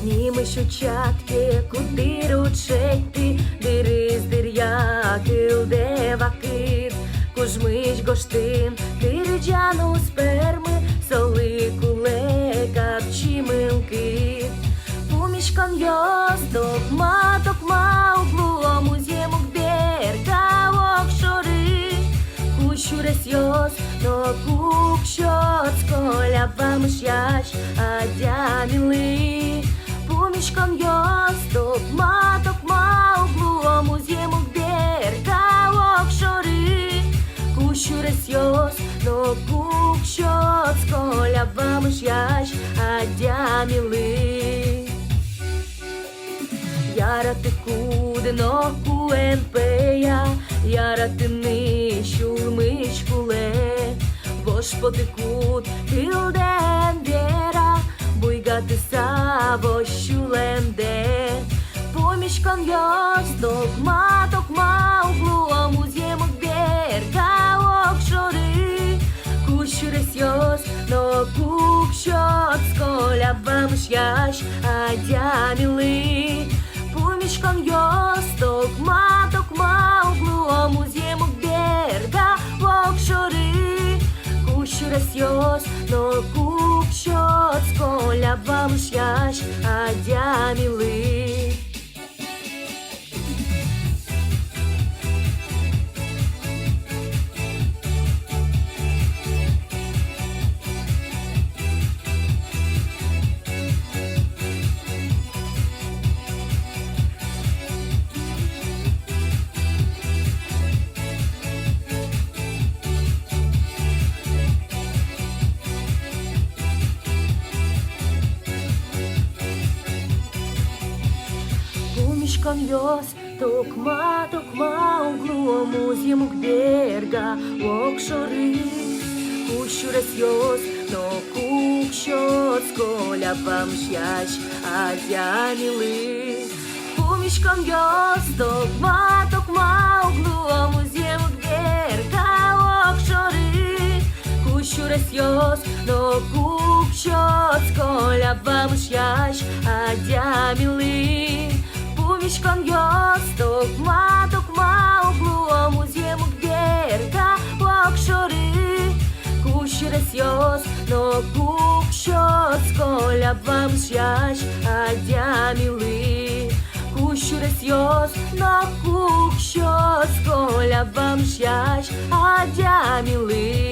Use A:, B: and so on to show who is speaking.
A: Німи щучатки, куди ручейти, дири здир'яки, девакит, кужмич гоштин, кирджану сперми, соли кулека, пчимилки. Пумішкан йосток, маток мауглу, музємок берга, окшори, кущурес йос, но кукшот, сколя бамшяш, адямили. Пумішкан йосток, маток мауглу, музємок берга, окшори, кущурес йос, но кукшот, сколя бамшяш, адямили. Ярати кудено куенпея, ярати нищулмич куле, вош потекут тилден вера, буйгати саво щуленде. Помішкан йосток, маток мауглу, музємок берга, окшори, кущурес йос, но кукшот, сколя бамшяш, адямили. Пумішкан йосток, маток мауглу, музємок берга, окшори, кущурес йос, но кукшот, сколя бамшяш, адямили. Пумішкан йос, токма углу, музємок берга, окшори, кущурес йос, но кукшот, сколя бамшяш, адямили. Пумішкан йос, токма углу, музємок берга, окшори, кущурес йос, но кукшот, сколя бамшяш, адямили. Пумішкан йосток, маток мауглу, музємок берга, окшори, кущурес йос, но кукшот, сколя бамшяш, адямили. Кущурес йос, но кукшот, сколя бамшяш, адямили.